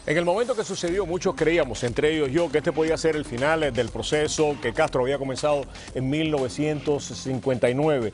En el momento que sucedió, muchos creíamos, entre ellos yo, que este podía ser el final del proceso, que Castro había comenzado en 1959.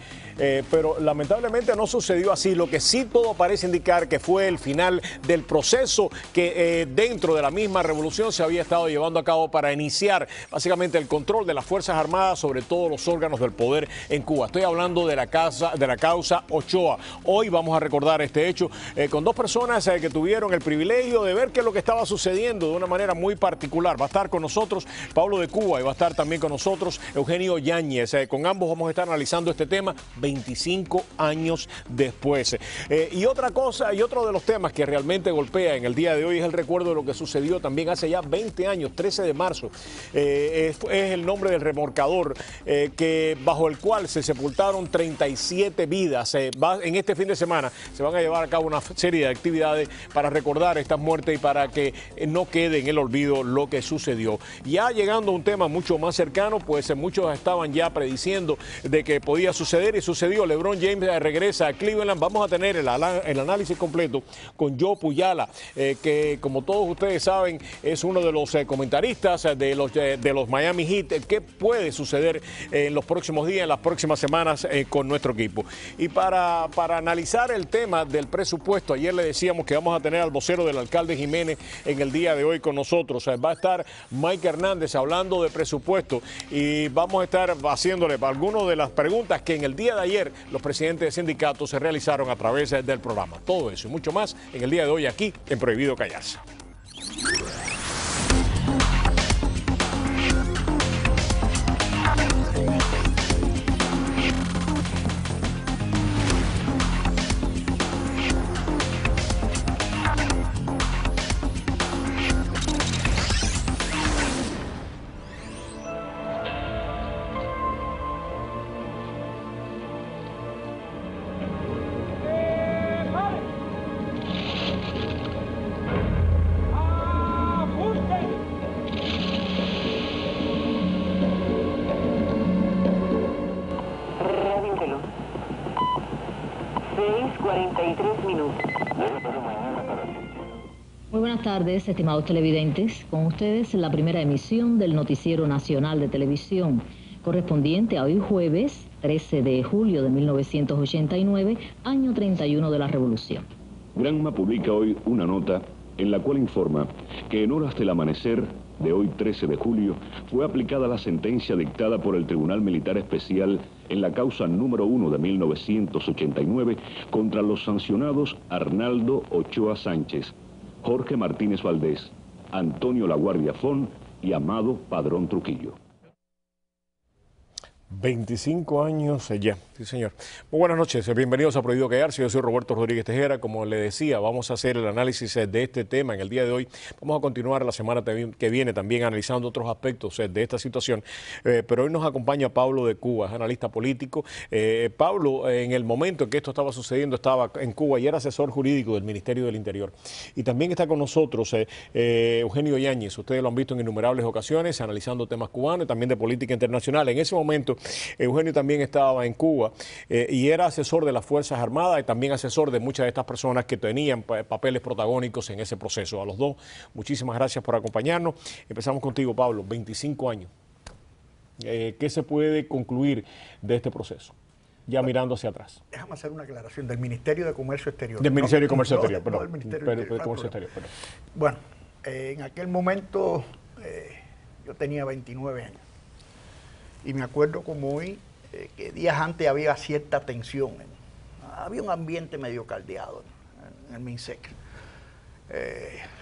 Pero lamentablemente no sucedió así. Lo que sí todo parece indicar que fue el final del proceso que dentro de la misma revolución se había estado llevando a cabo para iniciar básicamente el control de las Fuerzas Armadas sobre todos los órganos del poder en Cuba. Estoy hablando de la causa Ochoa. Hoy vamos a recordar este hecho con dos personas que tuvieron el privilegio de ver qué es lo que estaba sucediendo de una manera muy particular. Va a estar con nosotros Pablo de Cuba y va a estar también con nosotros Eugenio Yáñez. Con ambos vamos a estar analizando este tema 25 años después. Y otra cosa, y otro de los temas que realmente golpea en el día de hoy es el recuerdo de lo que sucedió también hace ya 20 años, 13 de marzo. Es el nombre del remolcador bajo el cual se sepultaron 37 vidas. En este fin de semana se van a llevar a cabo una serie de actividades para recordar estas muertes y para que no quede en el olvido lo que sucedió. Ya llegando a un tema mucho más cercano, pues muchos estaban ya prediciendo de que podía suceder y sucedió. LeBron James regresa a Cleveland. Vamos a tener el análisis completo con Joe Puyala, que como todos ustedes saben es uno de los comentaristas de los Miami Heat. ¿Qué puede suceder en los próximos días, en las próximas semanas con nuestro equipo? Y para analizar el tema del presupuesto, ayer le decíamos que vamos a tener al vocero del alcalde Jiménez en el día de hoy con nosotros. Va a estar Mike Hernández hablando de presupuesto y vamos a estar haciéndole algunas de las preguntas que en el día de ayer los presidentes de sindicatos se realizaron a través del programa. Todo eso y mucho más en el día de hoy aquí en Prohibido Callarse. Muy buenas tardes, estimados televidentes. Con ustedes la primera emisión del Noticiero Nacional de Televisión, correspondiente a hoy jueves 13 de julio de 1989, año 31 de la Revolución. Granma publica hoy una nota en la cual informa que en horas del amanecer de hoy 13 de julio fue aplicada la sentencia dictada por el Tribunal Militar Especial en la causa número 1 de 1989 contra los sancionados Arnaldo Ochoa Sánchez, Jorge Martínez Valdés, Antonio Laguardia Fon y Amado Padrón Trujillo. 25 años ya, sí señor. Muy buenas noches, bienvenidos a Prohibido Callarse. Yo soy Roberto Rodríguez Tejera. Como le decía, vamos a hacer el análisis de este tema en el día de hoy. Vamos a continuar la semana que viene también analizando otros aspectos de esta situación. Pero hoy nos acompaña Pablo de Cuba, es analista político. Pablo, en el momento en que esto estaba sucediendo, estaba en Cuba y era asesor jurídico del Ministerio del Interior. Y también está con nosotros Eugenio Yáñez. Ustedes lo han visto en innumerables ocasiones, analizando temas cubanos y también de política internacional. En ese momento Eugenio también estaba en Cuba y era asesor de las Fuerzas Armadas y también asesor de muchas de estas personas que tenían papeles protagónicos en ese proceso. A los dos, muchísimas gracias por acompañarnos. Empezamos contigo, Pablo, 25 años. ¿Qué se puede concluir de este proceso? Ya mirando hacia atrás. Déjame hacer una aclaración del Ministerio de Comercio Exterior. Del Ministerio de Comercio Exterior, perdón. Del Ministerio de Comercio Exterior, perdón. Bueno, en aquel momento yo tenía 29 años. Y me acuerdo como hoy que días antes había cierta tensión. Había un ambiente medio caldeado en el MINSEC.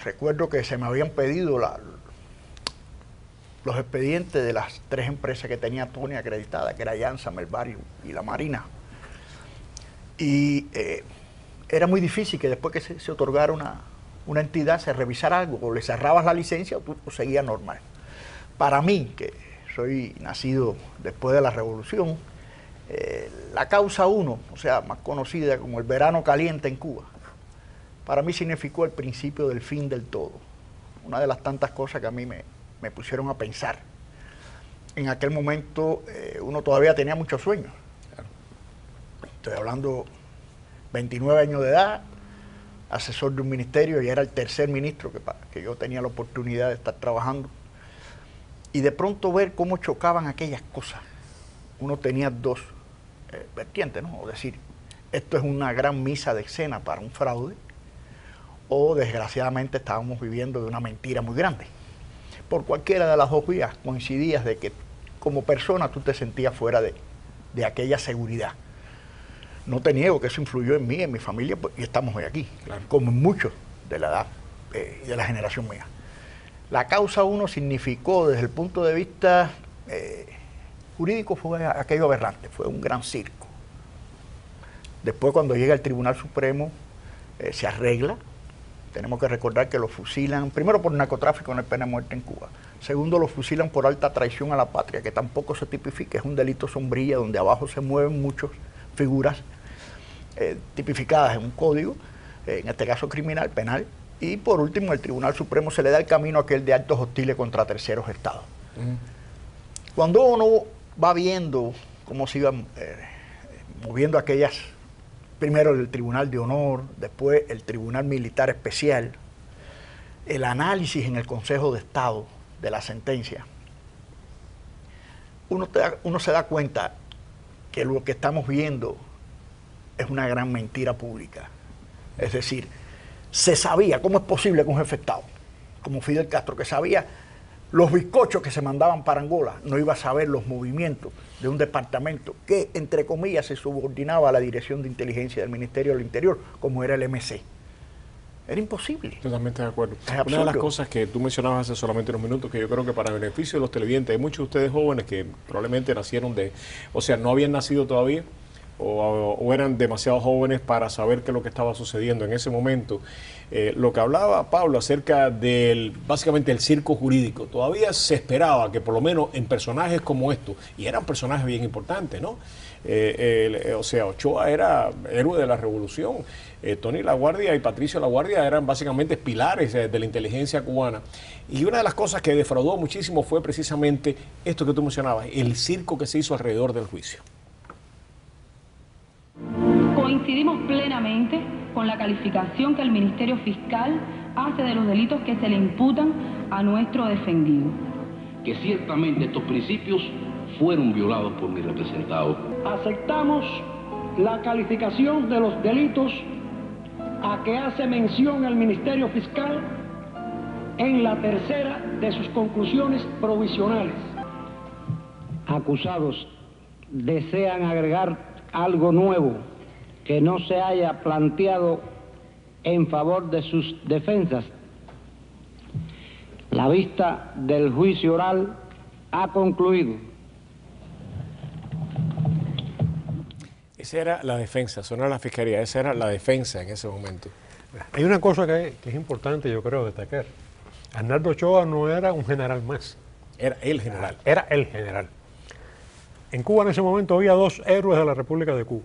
Recuerdo que se me habían pedido los expedientes de las 3 empresas que tenía Tony acreditadas, que era Janssen, Melbario y la Marina. Y era muy difícil que después que se otorgara una entidad se revisara algo, o le cerrabas la licencia o tú seguías normal. Para mí, que soy nacido después de la Revolución, la causa 1, o sea, más conocida como el verano caliente en Cuba, para mí significó el principio del fin del todo. Una de las tantas cosas que a mí me pusieron a pensar. En aquel momento uno todavía tenía muchos sueños. Estoy hablando 29 años de edad, asesor de un ministerio y era el tercer ministro que yo tenía la oportunidad de estar trabajando. Y de pronto ver cómo chocaban aquellas cosas. Uno tenía dos vertientes, ¿no? O decir, esto es una gran misa de escena para un fraude, o desgraciadamente estábamos viviendo de una mentira muy grande. Por cualquiera de las dos vías coincidías de que como persona tú te sentías fuera de aquella seguridad. No te niego que eso influyó en mí, en mi familia, pues, y estamos hoy aquí, claro, como en muchos de la edad y de la generación mía. La causa 1 significó, desde el punto de vista jurídico, fue aquello aberrante, fue un gran circo. Después, cuando llega el Tribunal Supremo, se arregla. Tenemos que recordar que lo fusilan, primero por narcotráfico, no hay pena de muerte en Cuba. Segundo, lo fusilan por alta traición a la patria, que tampoco se tipifica, es un delito sombrilla donde abajo se mueven muchas figuras tipificadas en un código, en este caso criminal, penal. Y por último, el Tribunal Supremo se le da el camino a aquel de actos hostiles contra terceros estados. Cuando uno va viendo cómo se iban moviendo aquellas, primero el Tribunal de Honor, después el Tribunal Militar Especial, el análisis en el Consejo de Estado de la sentencia, uno se da cuenta que lo que estamos viendo es una gran mentira pública. Es decir, se sabía, ¿cómo es posible que un jefe de Estado, como Fidel Castro, que sabía los bizcochos que se mandaban para Angola, no iba a saber los movimientos de un departamento que, entre comillas, se subordinaba a la Dirección de Inteligencia del Ministerio del Interior, como era el MC? Era imposible. Totalmente de acuerdo. Una de las cosas que tú mencionabas hace solamente unos minutos, que yo creo que para beneficio de los televidentes, hay muchos de ustedes jóvenes que probablemente nacieron no habían nacido todavía, o eran demasiado jóvenes para saber qué es lo que estaba sucediendo en ese momento. Lo que hablaba Pablo acerca básicamente del circo jurídico, todavía se esperaba que por lo menos en personajes como estos, y eran personajes bien importantes, ¿no? Ochoa era héroe de la revolución, Tony LaGuardia y Patricio LaGuardia eran básicamente pilares de la inteligencia cubana, y una de las cosas que defraudó muchísimo fue precisamente esto que tú mencionabas, el circo que se hizo alrededor del juicio. Coincidimos plenamente con la calificación que el Ministerio Fiscal hace de los delitos que se le imputan a nuestro defendido. Que ciertamente estos principios fueron violados por mi representado. Aceptamos la calificación de los delitos a que hace mención el Ministerio Fiscal en la tercera de sus conclusiones provisionales. Acusados desean agregar algo nuevo que no se haya planteado en favor de sus defensas. La vista del juicio oral ha concluido. Esa era la defensa, eso no era la fiscalía, esa era la defensa en ese momento. Hay una cosa que es importante, yo creo, destacar. Arnaldo Ochoa no era un general más. Era el general. Era el general. En Cuba en ese momento había dos héroes de la República de Cuba.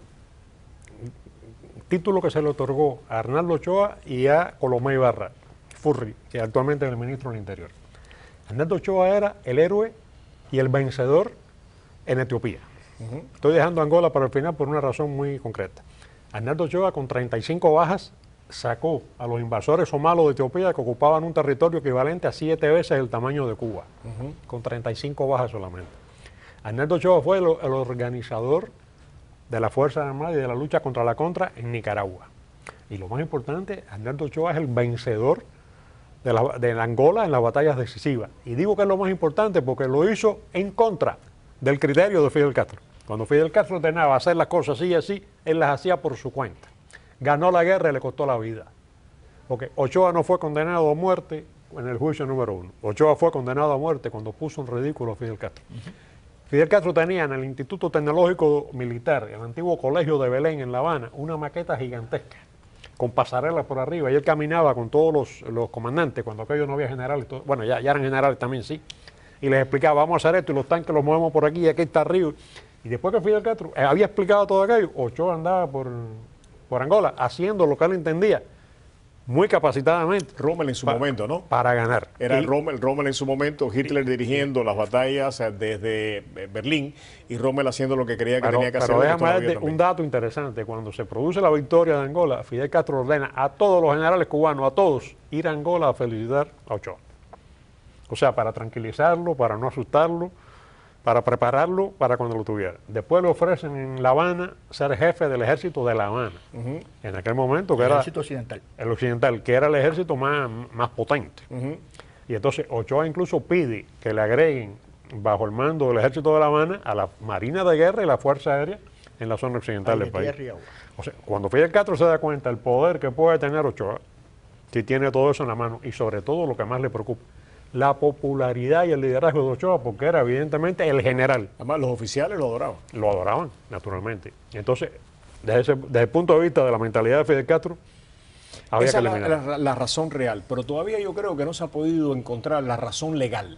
Título que se le otorgó a Arnaldo Ochoa y a Colomé Ibarra Furri, que actualmente es el ministro del Interior. Arnaldo Ochoa era el héroe y el vencedor en Etiopía. Estoy dejando Angola para el final por una razón muy concreta. Arnaldo Ochoa, con 35 bajas, sacó a los invasores somalos de Etiopía, que ocupaban un territorio equivalente a 7 veces el tamaño de Cuba, con 35 bajas solamente. Arnaldo Ochoa fue el organizador de la Fuerza Armada y de la lucha contra la Contra en Nicaragua. Y lo más importante, Arnaldo Ochoa es el vencedor de la Angola en las batallas decisivas. Y digo que es lo más importante porque lo hizo en contra del criterio de Fidel Castro. Cuando Fidel Castro ordenaba hacer las cosas así y así, él las hacía por su cuenta. Ganó la guerra y le costó la vida. Porque Ochoa no fue condenado a muerte en el juicio número 1. Ochoa fue condenado a muerte cuando puso en ridículo a Fidel Castro. Fidel Castro tenía en el Instituto Tecnológico Militar, el antiguo colegio de Belén en La Habana, una maqueta gigantesca con pasarelas por arriba, y él caminaba con todos los comandantes, cuando aquellos no había generales, bueno, ya eran generales también, sí, y les explicaba, vamos a hacer esto, y los tanques los movemos por aquí, y aquí está arriba. Y después que Fidel Castro había explicado todo aquello, Ochoa andaba por Angola haciendo lo que él entendía muy capacitadamente. Rommel en su momento, ¿no? Para ganar. Era Rommel en su momento, Hitler dirigiendo las batallas desde Berlín y Rommel haciendo lo que creía que tenía que hacer. Pero déjame darte un dato interesante. Cuando se produce la victoria de Angola, Fidel Castro ordena a todos los generales cubanos, a todos, ir a Angola a felicitar a Ochoa. O sea, para tranquilizarlo, para no asustarlo, para prepararlo para cuando lo tuviera. Después le ofrecen en La Habana ser jefe del ejército de La Habana. En aquel momento que era... El ejército occidental. El occidental, que era el ejército más potente. Y entonces Ochoa incluso pide que le agreguen bajo el mando del ejército de La Habana a la Marina de Guerra y la Fuerza Aérea en la zona occidental del país. O sea, cuando Fidel Castro se da cuenta del poder que puede tener Ochoa, si tiene todo eso en la mano, y sobre todo lo que más le preocupa, la popularidad y el liderazgo de Ochoa, porque era evidentemente el general. Además, los oficiales lo adoraban. Lo adoraban, naturalmente. Y entonces, desde el punto de vista de la mentalidad de Fidel Castro, había esa que eliminar. Es la razón real, pero todavía yo creo que no se ha podido encontrar la razón legal.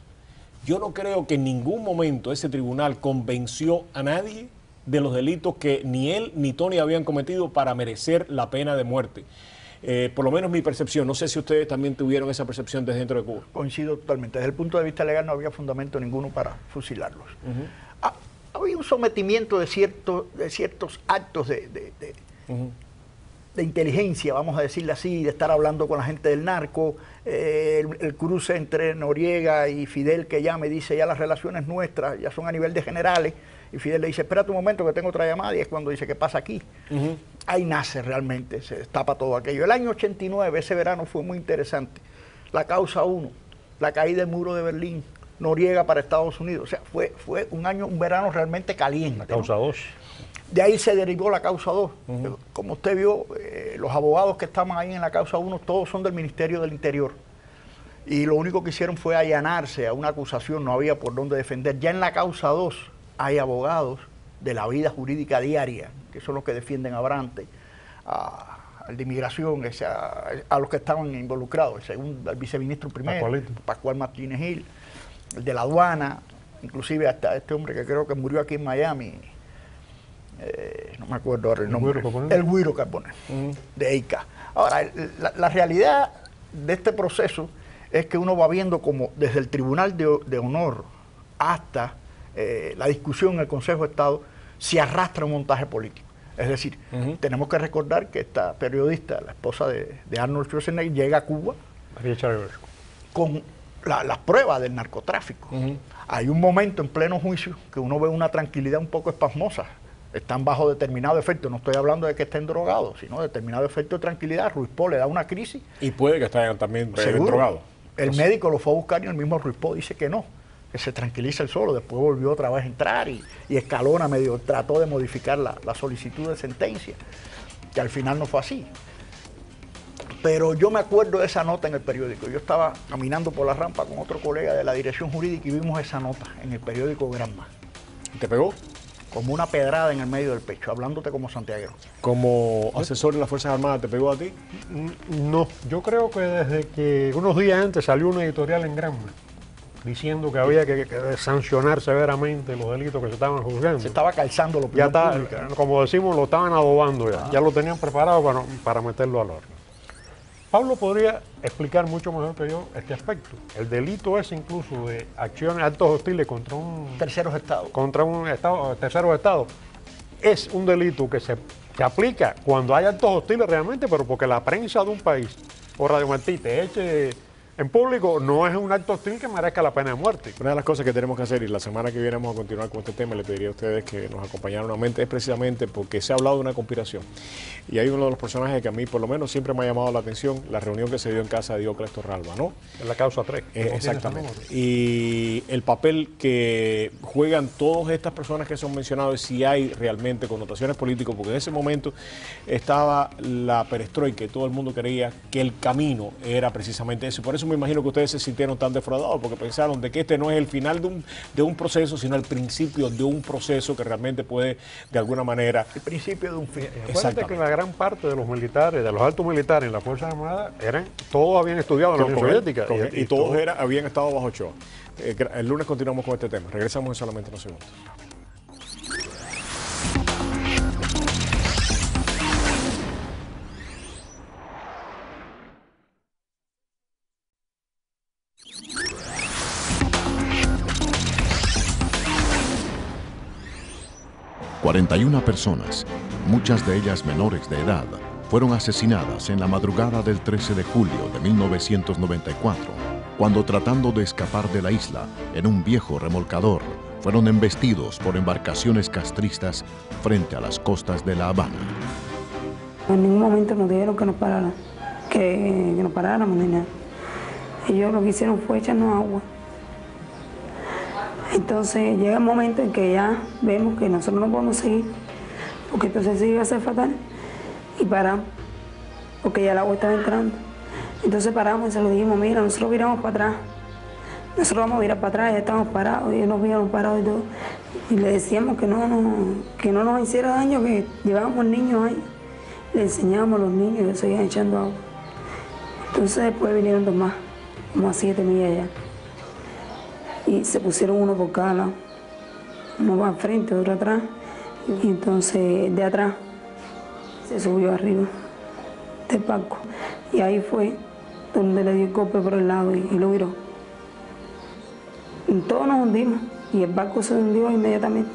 Yo no creo que en ningún momento ese tribunal convenció a nadie de los delitos que ni él ni Tony habían cometido para merecer la pena de muerte. Por lo menos mi percepción, no sé si ustedes también tuvieron esa percepción desde dentro de Cuba. Coincido totalmente. Desde el punto de vista legal no había fundamento ninguno para fusilarlos. Había un sometimiento de ciertos actos de inteligencia, vamos a decirle así, de estar hablando con la gente del narco, el cruce entre Noriega y Fidel, que ya me dice, ya las relaciones nuestras ya son a nivel de generales, y Fidel le dice, espérate un momento que tengo otra llamada, y es cuando dice, ¿qué pasa aquí? Ahí nace realmente, se destapa todo aquello. El año 89, ese verano fue muy interesante. La causa 1, la caída del muro de Berlín, Noriega para Estados Unidos. O sea, fue un verano realmente caliente. La causa 2. De ahí se derivó la causa 2. Como usted vio, los abogados que estaban ahí en la causa 1, todos son del Ministerio del Interior. Y lo único que hicieron fue allanarse a una acusación, no había por dónde defender. Ya en la causa 2 hay abogados de la vida jurídica diaria, que son los que defienden a Brante, al de inmigración, a los que estaban involucrados, al viceministro primero, Pascual Martínez Gil, el de la aduana, inclusive hasta este hombre que creo que murió aquí en Miami, no me acuerdo ahora el nombre, el Guiro Carbonell, de EICA. Ahora, la realidad de este proceso es que uno va viendo como desde el Tribunal de Honor hasta la discusión en el Consejo de Estado se arrastra un montaje político. Es decir, tenemos que recordar que esta periodista, la esposa de Arnold Schwarzenegger, llega a Cuba con las pruebas del narcotráfico. Hay un momento en pleno juicio que uno ve una tranquilidad un poco espasmosa. Están bajo determinado efecto, no estoy hablando de que estén drogados, sino determinado efecto de tranquilidad. Ruiz Po le da una crisis. Y puede que estén también drogados. El médico lo fue a buscar y el mismo Ruiz Po dice que no, que se tranquiliza el solo. Después volvió otra vez a entrar y Escalona medio trató de modificar la solicitud de sentencia, que al final no fue así. Pero yo me acuerdo de esa nota en el periódico. Yo estaba caminando por la rampa con otro colega de la dirección jurídica y vimos esa nota en el periódico Granma. ¿Te pegó? Como una pedrada en el medio del pecho, hablándote como santiaguero. ¿Como asesor de las Fuerzas Armadas te pegó a ti? No, yo creo que desde que unos días antes salió una editorial en Granma diciendo que había que sancionar severamente los delitos que se estaban juzgando. Se estaba calzando lo ya está, como decimos, lo estaban adobando ya. Ya lo tenían preparado para meterlo al horno. Pablo podría explicar mucho mejor que yo este aspecto. El delito es incluso de acciones, actos hostiles contra un... terceros estados. Contra un estado, terceros estados. Es un delito que se aplica cuando hay actos hostiles realmente, pero porque la prensa de un país o Radio Martí te eche en público, no es un acto hostil que merezca la pena de muerte. Una de las cosas que tenemos que hacer, y la semana que viene vamos a continuar con este tema, le pediría a ustedes que nos acompañaran nuevamente, es precisamente porque se ha hablado de una conspiración. Y hay uno de los personajes que a mí, por lo menos, siempre me ha llamado la atención, la reunión que se dio en casa de Diocles Torralba, ¿no? En la causa 3. Exactamente. Y el papel que juegan todas estas personas que son mencionadas, si hay realmente connotaciones políticas, porque en ese momento estaba la perestroika y todo el mundo creía que el camino era precisamente eso. Por eso me imagino que ustedes se sintieron tan defraudados, porque pensaron de que este no es el final de un proceso, sino el principio de un proceso que realmente puede, de alguna manera... El principio de un fin. Acuérdate que la gran parte de los militares, de los altos militares en las Fuerzas Armadas, todos habían estudiado en la Unión Soviética. Y todos habían estado bajo Ochoa. El lunes continuamos con este tema. Regresamos en solamente unos segundos. 41 personas, muchas de ellas menores de edad, fueron asesinadas en la madrugada del 13 de julio de 1994, cuando tratando de escapar de la isla en un viejo remolcador, fueron embestidos por embarcaciones castristas frente a las costas de La Habana. En ningún momento nos dijeron que nos pararan, que nos paráramos ni nada. Ellos lo que hicieron fue echarnos agua. Entonces llega el momento en que ya vemos que nosotros no podemos seguir, porque entonces sí iba a ser fatal, y paramos, porque ya el agua estaba entrando. Entonces paramos y se lo dijimos, mira, nosotros viramos para atrás, nosotros vamos a virar para atrás, ya estamos parados, y ellos nos vieron parados y todo. Y le decíamos que no nos hiciera daño, que llevábamos niños ahí, le enseñábamos a los niños y ellos seguían echando agua. Entonces después vinieron dos más, como a 7 millas ya. Y se pusieron uno por cada lado. Uno va al frente, otro atrás. Y entonces de atrás se subió arriba del barco. Y ahí fue donde le dio el golpe por el lado y lo viró. Y todos nos hundimos y el barco se hundió inmediatamente.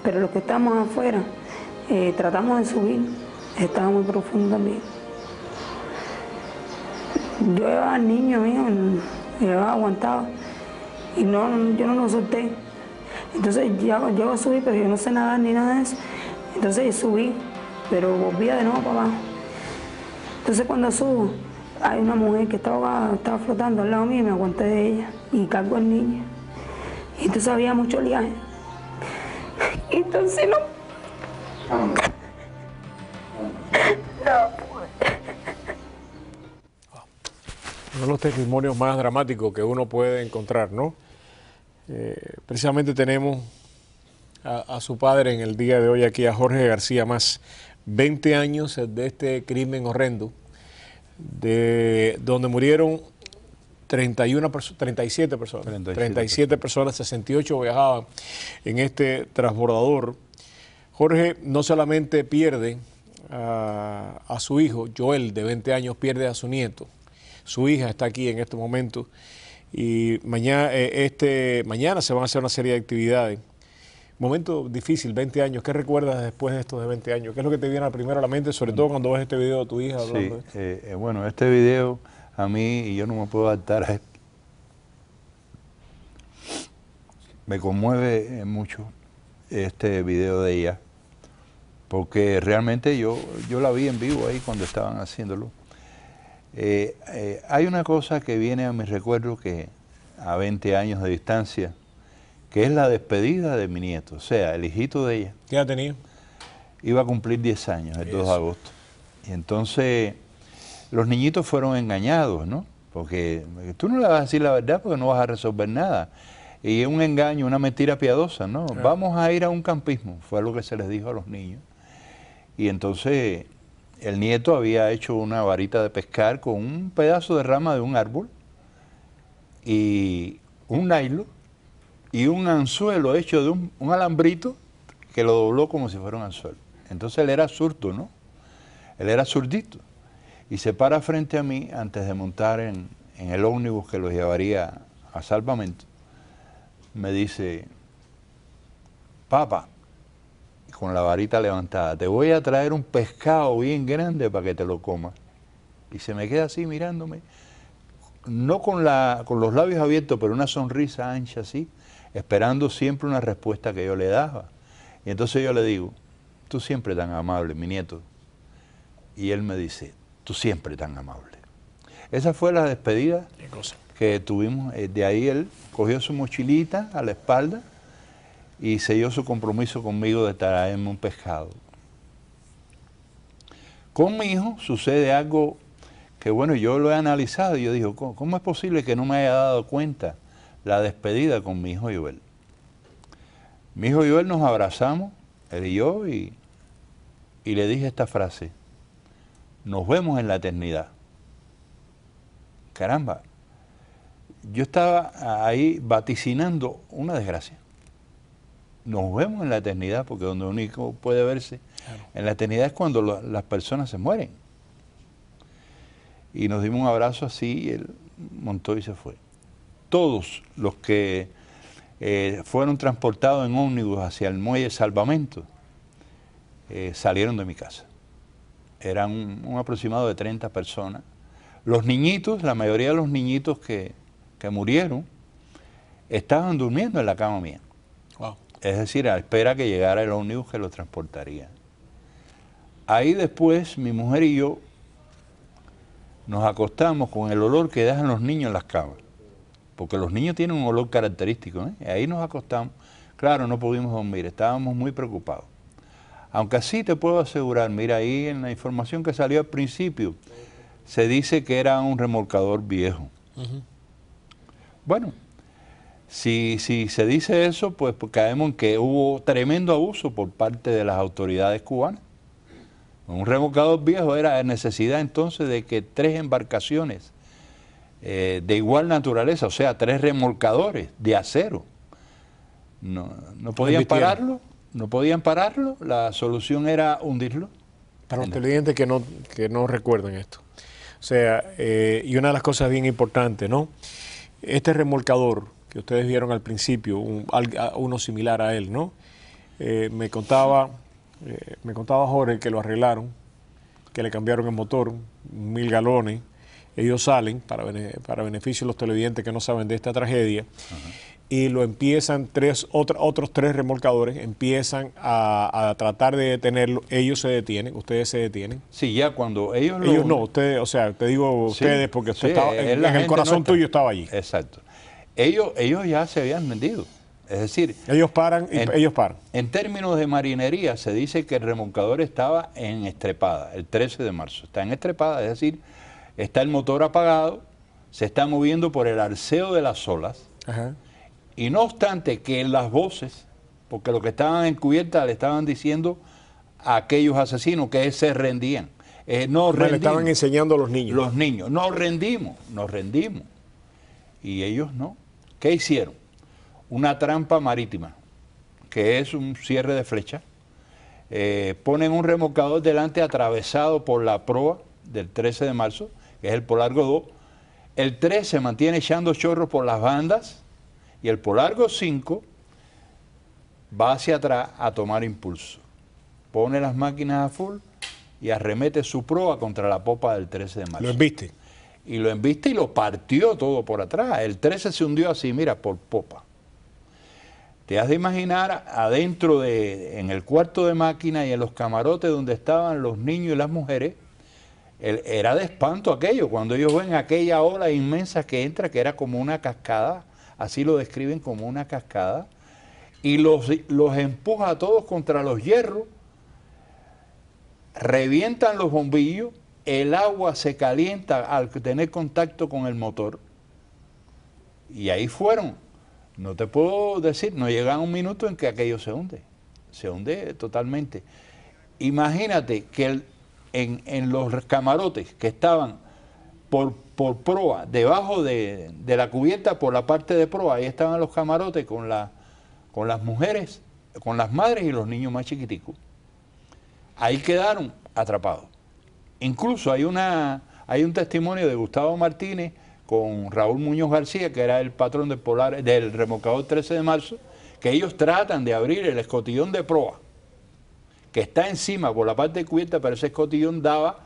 Pero los que estábamos afuera tratamos de subir. Estaba muy profundo también. Yo llevaba al niño mío, llevaba aguantado. Y yo no lo solté. Entonces yo a subir, pero yo no sé nadar ni nada de eso. Entonces subí, pero volvía de nuevo para abajo. Entonces cuando subo, hay una mujer que estaba flotando al lado mío y me aguanté de ella y cargo al niño. Y entonces había mucho oleaje. Y entonces no. Uno de los testimonios más dramáticos que uno puede encontrar, ¿no? Precisamente tenemos a su padre en el día de hoy aquí, a Jorge García Mas. 20 años de este crimen horrendo, donde murieron 37 personas, 68 viajaban en este transbordador. Jorge no solamente pierde a su hijo, Joel, de 20 años, pierde a su nieto. Su hija está aquí en este momento y mañana se van a hacer una serie de actividades. Momento difícil, 20 años. ¿Qué recuerdas después de estos de 20 años? ¿Qué es lo que te viene primero a la mente, sobre todo cuando ves este video de tu hija hablando de esto? Bueno, este video a mí, y yo no me puedo adaptar a esto, me conmueve mucho este video de ella, porque realmente yo la vi en vivo ahí cuando estaban haciéndolo. Hay una cosa que viene a mi recuerdo que a 20 años de distancia, que es la despedida de mi nieto, o sea, el hijito de ella. ¿Qué edad tenía? Iba a cumplir 10 años, el 2 de agosto. Y entonces los niñitos fueron engañados, ¿no? Porque tú no le vas a decir la verdad porque no vas a resolver nada. Y es un engaño, una mentira piadosa, ¿no? Claro. Vamos a ir a un campismo, fue lo que se les dijo a los niños. Y entonces el nieto había hecho una varita de pescar con un pedazo de rama de un árbol y un nylon y un anzuelo hecho de un alambrito que lo dobló como si fuera un anzuelo. Entonces él era zurdo, ¿no? Él era zurdito. Y se para frente a mí antes de montar en el ómnibus que los llevaría a Salvamento. Me dice, papá, con la varita levantada, te voy a traer un pescado bien grande para que te lo comas. Y se me queda así mirándome, no con los labios abiertos, pero una sonrisa ancha así, esperando siempre una respuesta que yo le daba. Y entonces yo le digo, tú siempre tan amable, mi nieto. Y él me dice, tú siempre tan amable. Esa fue la despedida que tuvimos. De ahí él cogió su mochilita a la espalda y selló su compromiso conmigo de traerme un pescado. Con mi hijo sucede algo que, bueno, yo lo he analizado y yo digo, ¿cómo es posible que no me haya dado cuenta la despedida con mi hijo Joel? Mi hijo Joel nos abrazamos, él y yo, y le dije esta frase, nos vemos en la eternidad. Caramba, yo estaba ahí vaticinando una desgracia. Nos vemos en la eternidad, porque donde único puede verse en la eternidad es cuando las personas se mueren. Y nos dimos un abrazo así y él montó y se fue. Todos los que fueron transportados en ómnibus hacia el muelle Salvamento salieron de mi casa. Eran un aproximado de 30 personas. Los niñitos, la mayoría de los niñitos que murieron, estaban durmiendo en la cama mía. Wow. Es decir, a la espera que llegara el ómnibus que los transportaría. Ahí después mi mujer y yo nos acostamos con el olor que dejan los niños en las camas, porque los niños tienen un olor característico, ¿eh? Ahí nos acostamos. Claro, no pudimos dormir, estábamos muy preocupados. Aunque así te puedo asegurar, mira, ahí en la información que salió al principio, se dice que era un remolcador viejo. Bueno, si se dice eso, pues caemos en que hubo tremendo abuso por parte de las autoridades cubanas. Un remolcador viejo era necesidad entonces de que 3 embarcaciones de igual naturaleza, o sea, 3 remolcadores de acero, no podían pararlo, la solución era hundirlo. Para los televidentes que no recuerden esto. O sea, y una de las cosas bien importantes, ¿no? Este remolcador que ustedes vieron al principio, uno similar a él, ¿no? Me contaba Jorge que lo arreglaron, que le cambiaron el motor, 1000 galones. Ellos salen, para beneficio de los televidentes que no saben de esta tragedia, y lo empiezan otros 3 remolcadores, empiezan a tratar de detenerlo. Ellos se detienen, ustedes se detienen. Sí, ya cuando ellos no, ustedes, o sea, te digo ustedes porque usted estaba, en el corazón tuyo estaba allí. Exacto. Ellos ya se habían vendido. Es decir, ellos paran. En términos de marinería se dice que el remolcador estaba en estrepada, el 13 de marzo. Está en estrepada, es decir, está el motor apagado, se está moviendo por el arceo de las olas. Y no obstante que en las voces, porque los que estaban en cubierta le estaban diciendo a aquellos asesinos que se rendían. No rendimos. Le estaban enseñando a los niños. Los niños, nos rendimos. Y ellos no. ¿Qué hicieron? Una trampa marítima, que es un cierre de flecha. Ponen un remolcador delante atravesado por la proa del 13 de marzo, que es el Polargo 2. El 3 se mantiene echando chorros por las bandas y el Polargo 5 va hacia atrás a tomar impulso. Pone las máquinas a full y arremete su proa contra la popa del 13 de marzo. ¿Lo embiste? Y lo embiste y lo partió todo por atrás. El 13 se hundió así, mira, por popa. Te has de imaginar adentro en el cuarto de máquina y en los camarotes donde estaban los niños y las mujeres, era de espanto aquello, cuando ellos ven aquella ola inmensa que entra, que era como una cascada, así lo describen, como una cascada, y los empuja a todos contra los hierros, revientan los bombillos, el agua se calienta al tener contacto con el motor, y ahí fueron. No te puedo decir, no llega a un minuto en que aquello se hunde totalmente. Imagínate que en los camarotes que estaban por proa, debajo de la cubierta, por la parte de proa, ahí estaban los camarotes con las mujeres, con las madres y los niños más chiquiticos. Ahí quedaron atrapados. Incluso hay un testimonio de Gustavo Martínez con Raúl Muñoz García, que era el patrón del remolcador 13 de marzo, que ellos tratan de abrir el escotillón de proa, que está encima por la parte de cubierta, pero ese escotillón daba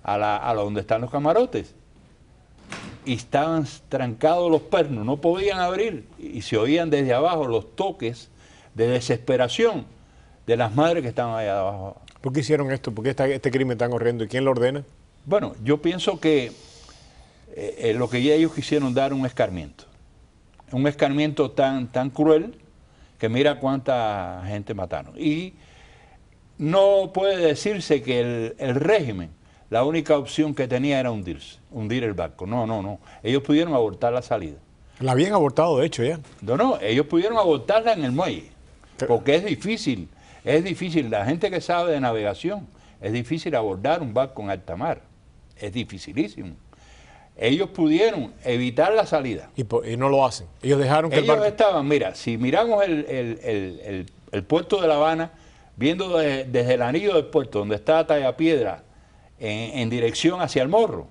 a donde están los camarotes. Y estaban trancados los pernos, no podían abrir, y se oían desde abajo los toques de desesperación de las madres que estaban allá abajo. ¿Por qué hicieron esto? ¿Por qué este crimen tan horrendo? ¿Y quién lo ordena? Bueno, yo pienso que lo que ya ellos quisieron dar un escarmiento tan cruel que mira cuánta gente mataron. Y no puede decirse que el régimen, la única opción que tenía era hundir el barco. No. Ellos pudieron abortar la salida. La habían abortado, de hecho, ya. No, ellos pudieron abortarla en el muelle, porque es difícil. La gente que sabe de navegación, es difícil abordar un barco en alta mar. Es dificilísimo. Ellos pudieron evitar la salida. Y no lo hacen. Ellos dejaron que el barco... estaban, mira, si miramos el puerto de La Habana, viendo desde el anillo del puerto, donde está Tallapiedra, en dirección hacia el Morro,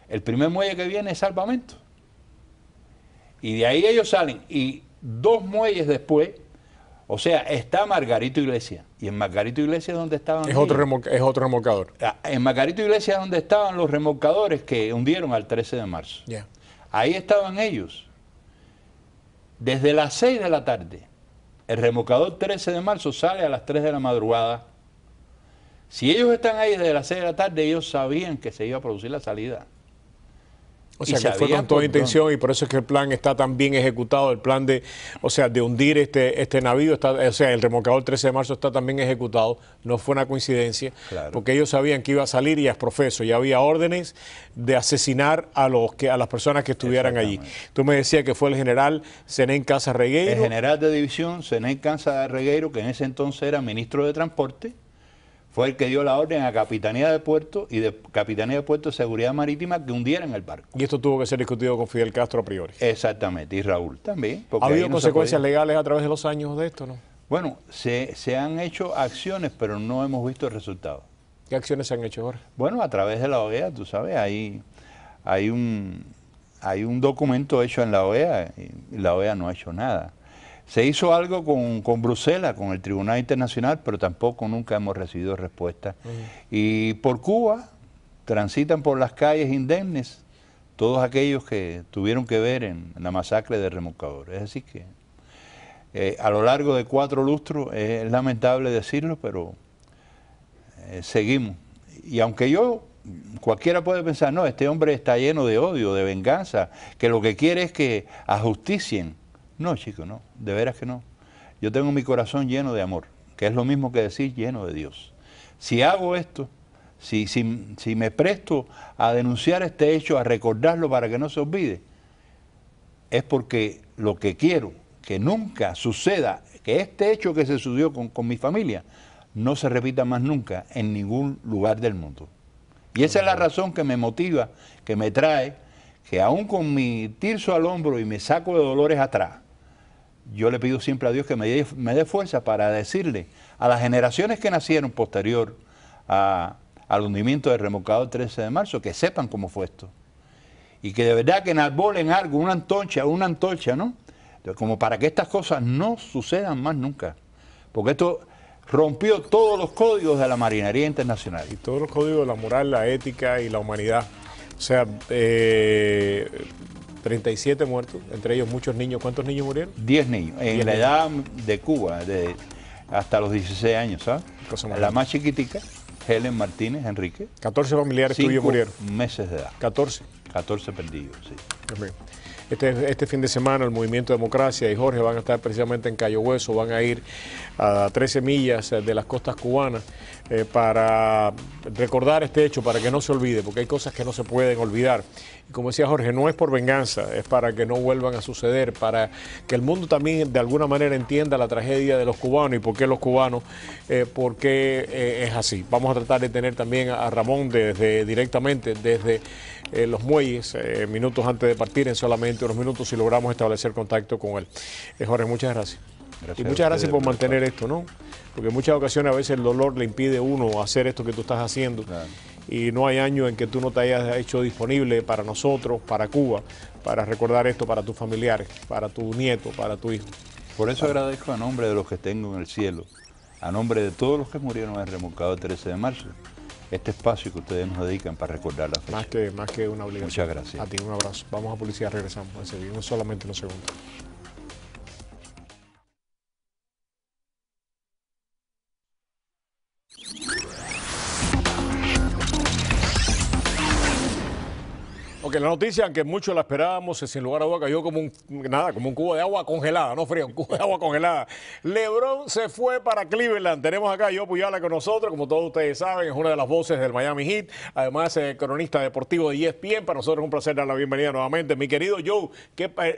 el primer muelle que viene es Salvamento. Y de ahí ellos salen, y 2 muelles después, O sea, está Margarito Iglesias. Y en Margarito Iglesias, ¿dónde estaban? Es otro remolcador. En Margarito Iglesias, ¿dónde estaban los remolcadores que hundieron al 13 de marzo? Yeah. Ahí estaban ellos. Desde las 6 de la tarde. El remolcador 13 de marzo sale a las 3 de la madrugada. Si ellos están ahí desde las 6 de la tarde, ellos sabían que se iba a producir la salida. O sea, que fue con toda intención y por eso es que el plan está tan bien ejecutado, el plan de, o sea, de hundir este navío, o sea, el remolcador 13 de marzo está tan bien ejecutado, no fue una coincidencia, claro, porque ellos sabían que iba a salir y es profeso, ya había órdenes de asesinar a las personas que estuvieran allí. Tú me decías que fue el general Zenén Casa Regueiro. El general de división Zenén Casa Regueiro, que en ese entonces era ministro de Transporte, fue el que dio la orden a Capitanía de Puerto y de Capitanía de Puerto de Seguridad Marítima que hundieran el barco. Y esto tuvo que ser discutido con Fidel Castro a priori. Exactamente, y Raúl también. ¿Ha habido consecuencias legales a través de los años de esto, no? Bueno, se han hecho acciones, pero no hemos visto el resultado. ¿Qué acciones se han hecho, Jorge? Bueno, a través de la OEA, tú sabes, hay un documento hecho en la OEA y la OEA no ha hecho nada. Se hizo algo con Bruselas, con el Tribunal Internacional, pero tampoco nunca hemos recibido respuesta. Y por Cuba transitan por las calles indemnes todos aquellos que tuvieron que ver en la masacre de remolcadores. Es decir que a lo largo de 4 lustros, es lamentable decirlo, pero seguimos. Y aunque cualquiera puede pensar, no, este hombre está lleno de odio, de venganza, que lo que quiere es que ajusticien. No, chico, no, de veras que no. Yo tengo mi corazón lleno de amor, que es lo mismo que decir lleno de Dios. Si hago esto, si me presto a denunciar este hecho, a recordarlo para que no se olvide, es porque lo que quiero, que nunca suceda, que este hecho que se sucedió con mi familia, no se repita más nunca en ningún lugar del mundo. Y esa es la razón que me motiva, que me trae, que aún con mi tirso al hombro y me saco de dolores atrás, yo le pido siempre a Dios que me dé fuerza para decirle a las generaciones que nacieron posterior al hundimiento del remolcador 13 de marzo, que sepan cómo fue esto. Y que de verdad que enarbolen algo, una antorcha, ¿no? Como para que estas cosas no sucedan más nunca. Porque esto rompió todos los códigos de la Marinería Internacional. Y todos los códigos de la moral, la ética y la humanidad. O sea, 37 muertos, entre ellos muchos niños. ¿Cuántos niños murieron? 10 niños, en la edad de Cuba, hasta los 16 años, ¿sabes? La más chiquitica, Helen Martínez Enrique. 14 familiares tuyos murieron. 5 meses de edad. 14. 14 perdidos, sí. Este fin de semana el Movimiento Democracia y Jorge van a estar precisamente en Cayo Hueso, van a ir a 13 millas de las costas cubanas para recordar este hecho, para que no se olvide, porque hay cosas que no se pueden olvidar. Y como decía Jorge, no es por venganza, es para que no vuelvan a suceder, para que el mundo también de alguna manera entienda la tragedia de los cubanos y por qué los cubanos, por qué es así. Vamos a tratar de tener también a Ramón directamente desde los muelles, minutos antes de partir, en solamente unos minutos, si logramos establecer contacto con él. Jorge, muchas gracias. Y muchas gracias por mantener esto, ¿no? Porque en muchas ocasiones a veces el dolor le impide a uno hacer esto que tú estás haciendo. Claro. Y no hay año en que tú no te hayas hecho disponible para nosotros, para Cuba, para recordar esto para tus familiares, para tu nieto, para tu hijo. Por eso agradezco a nombre de los que tengo en el cielo, a nombre de todos los que murieron en el remolcador 13 de marzo, este espacio que ustedes nos dedican para recordar la fecha. Más que una obligación. Muchas gracias. A ti, un abrazo. Vamos a policía, regresamos. No solamente unos segundos. Ok, la noticia, aunque muchos la esperábamos, sin lugar a duda cayó como un cubo de agua congelada, no fría, un cubo de agua congelada. LeBron se fue para Cleveland. Tenemos acá a Joe Puyala con nosotros, como todos ustedes saben, es una de las voces del Miami Heat, además cronista deportivo de ESPN. Para nosotros es un placer dar la bienvenida nuevamente. Mi querido Joe,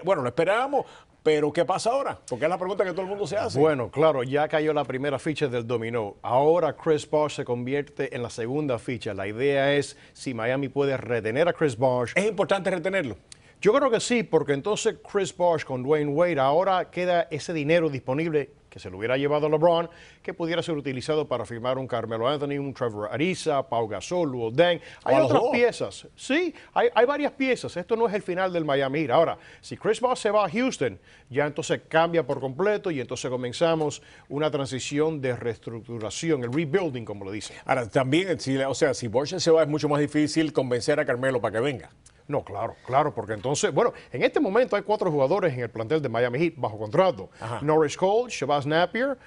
bueno, lo esperábamos, pero ¿qué pasa ahora? Porque es la pregunta que todo el mundo se hace. Bueno, claro, ya cayó la primera ficha del dominó. Ahora Chris Bosh se convierte en la segunda ficha. La idea es si Miami puede retener a Chris Bosh. ¿Es importante retenerlo? Yo creo que sí, porque entonces Chris Bosh con Dwayne Wade ahora queda ese dinero disponible que se lo hubiera llevado a LeBron, que pudiera ser utilizado para firmar un Carmelo Anthony, un Trevor Ariza, Pau Gasol, Luol Deng. Hay otras piezas. Sí, hay varias piezas. Esto no es el final del Miami Heat. Ahora, si Chris Bosh se va a Houston, ya entonces cambia por completo y entonces comenzamos una transición de reestructuración, el rebuilding, como lo dicen. Ahora, también, si Bosh se va, es mucho más difícil convencer a Carmelo para que venga. No, claro, porque entonces, bueno, en este momento hay 4 jugadores en el plantel de Miami Heat bajo contrato. Norris Cole, Shabazz Napier,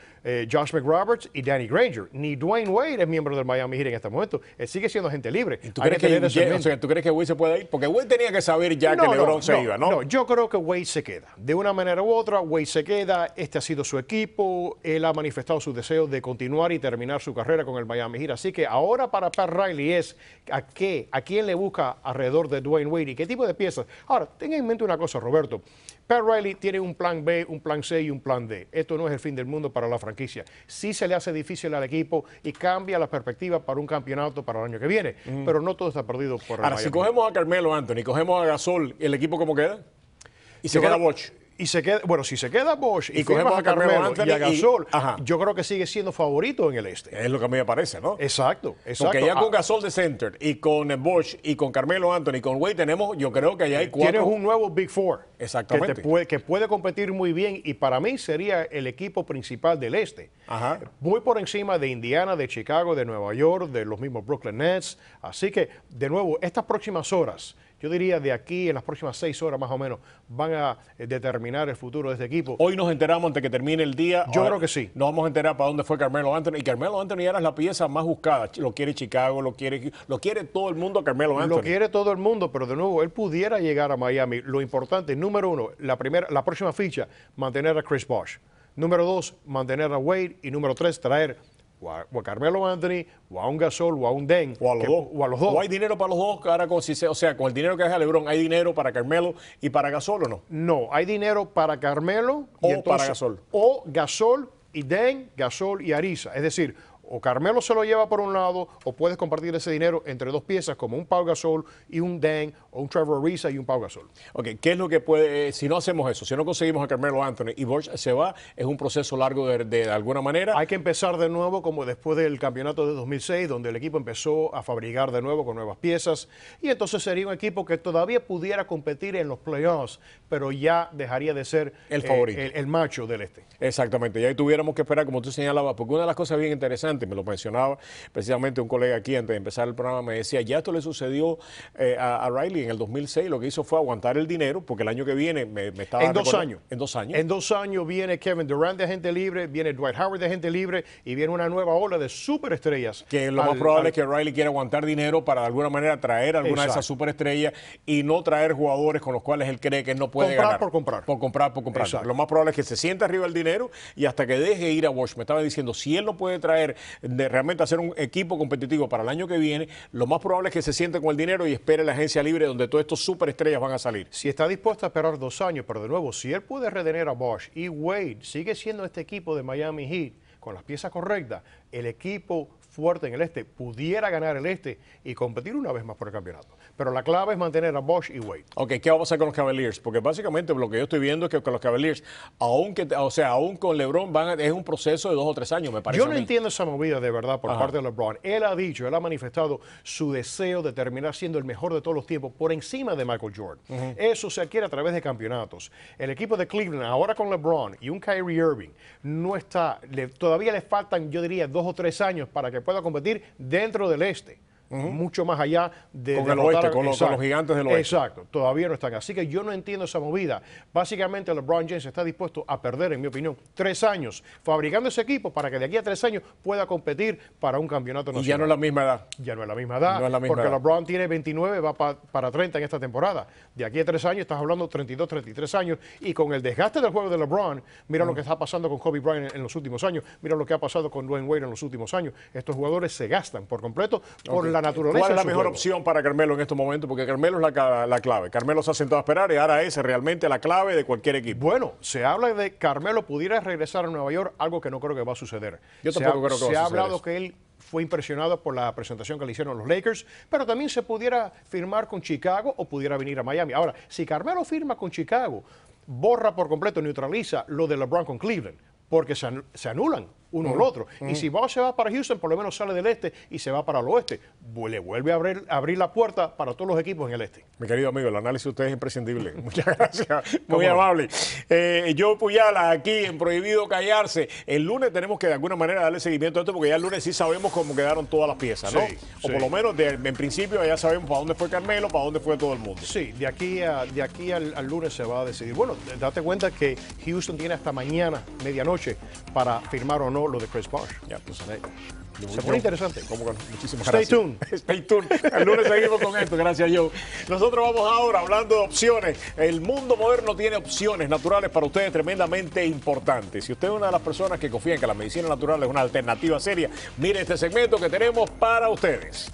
Josh McRoberts y Danny Granger. Ni Dwayne Wade es miembro del Miami Heat en este momento. Él sigue siendo agente libre. ¿Tú crees que Wade se puede ir? Porque Wade tenía que saber ya que LeBron se iba, ¿no? No, yo creo que Wade se queda. De una manera u otra, Wade se queda. Este ha sido su equipo. Él ha manifestado su deseo de continuar y terminar su carrera con el Miami Heat. Así que ahora para Pat Riley es a quién le busca alrededor de Dwayne Wade y qué tipo de piezas. Ahora, tenga en mente una cosa, Roberto. Pat Riley tiene un plan B, un plan C y un plan D. Esto no es el fin del mundo para la franquicia. Sí se le hace difícil al equipo y cambia la perspectiva para un campeonato para el año que viene. Pero no todo está perdido por el Ahora, si cogemos a Carmelo Anthony, cogemos a Gasol, ¿el equipo cómo queda? Y se queda Bosh. Si se queda Bosh y cogemos a Carmelo Anthony y a Gasol, yo creo que sigue siendo favorito en el este. Es lo que a mí me parece, ¿no? Exacto. Porque ya con Gasol de center y con Bosh y con Carmelo Anthony y con Wade tenemos, yo creo que allá hay 4. Tienes un nuevo Big Four. Exactamente. Que puede competir muy bien y para mí sería el equipo principal del este. Muy por encima de Indiana, de Chicago, de Nueva York, de los mismos Brooklyn Nets. Así que, de nuevo, estas próximas horas, yo diría de aquí en las próximas 6 horas más o menos, van a determinar el futuro de este equipo. Hoy nos enteramos antes que termine el día. Yo creo que sí. Nos vamos a enterar para dónde fue Carmelo Anthony. Y Carmelo Anthony era la pieza más buscada. Lo quiere Chicago, lo quiere todo el mundo a Carmelo Anthony. Lo quiere todo el mundo, pero de nuevo, él pudiera llegar a Miami. Lo importante, número 1, la próxima ficha, mantener a Chris Bosh. Número 2, mantener a Wade. Y número 3, traer o a Carmelo Anthony, o a un Gasol, o a un Deng. O a los dos. ¿O hay dinero para los dos? Ahora con el dinero que deja LeBron, ¿hay dinero para Carmelo y para Gasol o no? No, hay dinero para Carmelo para Gasol. O Gasol y Deng, Gasol y Ariza. Es decir, o Carmelo se lo lleva por un lado, o puedes compartir ese dinero entre 2 piezas, como un Pau Gasol y un Deng, o un Trevor Ariza y un Pau Gasol. Ok, ¿qué es lo que puede, si no hacemos eso, si no conseguimos a Carmelo Anthony y Bosh se va, es un proceso largo de alguna manera? Hay que empezar de nuevo como después del campeonato de 2006, donde el equipo empezó a fabricar de nuevo con nuevas piezas, y entonces sería un equipo que todavía pudiera competir en los playoffs, pero ya dejaría de ser el favorito, el macho del este. Exactamente, y ahí tuviéramos que esperar, como tú señalabas, porque una de las cosas bien interesantes, me lo mencionaba precisamente un colega aquí antes de empezar el programa, me decía, ya esto le sucedió a Riley en el 2006, lo que hizo fue aguantar el dinero, porque el año que viene me estaba... En 2 años. En 2 años. En 2 años viene Kevin Durant de agente libre, viene Dwight Howard de agente libre y viene una nueva ola de superestrellas. Que lo más probable es que Riley quiera aguantar dinero para de alguna manera traer alguna de esas superestrellas y no traer jugadores con los cuales él cree que él no puede ganar. Por comprar. Lo más probable es que se sienta arriba el dinero y hasta que deje ir a Bosh. Me estaba diciendo, si él no puede traer realmente hacer un equipo competitivo para el año que viene, lo más probable es que se siente con el dinero y espere la agencia libre donde todos estos superestrellas van a salir. Si está dispuesto a esperar 2 años, pero de nuevo, si él puede retener a Bosh y Wade sigue siendo este equipo de Miami Heat con las piezas correctas, el equipo fuerte en el este pudiera ganar el este y competir una vez más por el campeonato. Pero la clave es mantener a Bosh y Wade. Ok, ¿qué va a pasar con los Cavaliers? Porque básicamente lo que yo estoy viendo es que con los Cavaliers, aún con LeBron, es un proceso de 2 o 3 años, me parece. Yo no entiendo esa movida de verdad por parte de LeBron. Él ha manifestado su deseo de terminar siendo el mejor de todos los tiempos por encima de Michael Jordan. Eso se adquiere a través de campeonatos. El equipo de Cleveland, ahora con LeBron y un Kyrie Irving, todavía le faltan, yo diría, 2 o 3 años para que pueda competir dentro del este. Mucho más allá de con el oeste, con los gigantes del oeste. Exacto, todavía no están. Así que yo no entiendo esa movida. Básicamente LeBron James está dispuesto a perder, en mi opinión, 3 años fabricando ese equipo para que de aquí a 3 años pueda competir para un campeonato nacional. Y ya no es la misma edad. Ya no es la misma edad, porque LeBron tiene 29, va para 30 en esta temporada. De aquí a 3 años estás hablando 32, 33 años. Y con el desgaste del juego de LeBron, mira lo que está pasando con Kobe Bryant en los últimos años, mira lo que ha pasado con Dwayne Wade en los últimos años. Estos jugadores se gastan por completo por la naturaleza. ¿Cuál es la mejor opción para Carmelo en estos momentos? Porque Carmelo es la clave. Carmelo se ha sentado a esperar y ahora es realmente la clave de cualquier equipo. Bueno, se habla de Carmelo pudiera regresar a Nueva York, algo que no creo que va a suceder. Yo tampoco creo que va a suceder. Se ha hablado que él fue impresionado por la presentación que le hicieron los Lakers, pero también se pudiera firmar con Chicago o pudiera venir a Miami. Ahora, si Carmelo firma con Chicago, borra por completo, neutraliza lo de LeBron con Cleveland. porque se anulan uno al otro. Y si se va para Houston, por lo menos sale del este y se va para el oeste. Le vuelve a abrir la puerta para todos los equipos en el este. Mi querido amigo, el análisis de usted es imprescindible. Muchas gracias, muy amable. Yo Puyala, aquí en Prohibido Callarse. El lunes tenemos que de alguna manera darle seguimiento a esto, porque ya el lunes sí sabemos cómo quedaron todas las piezas, ¿no? Sí, o por lo menos en principio ya sabemos para dónde fue Carmelo, para dónde fue todo el mundo. Sí, de aquí al lunes se va a decidir. Bueno, date cuenta que Houston tiene hasta mañana, medianoche, para firmar o no lo de Chris Bosh. Ya, pues, se pone interesante. Muchísimas Stay gracias. tuned. Stay tuned. El lunes seguimos con esto. Gracias, Joe. Nosotros vamos ahora hablando de opciones. El mundo moderno tiene opciones naturales para ustedes tremendamente importantes. Si usted es una de las personas que confía en que la medicina natural es una alternativa seria, mire este segmento que tenemos para ustedes.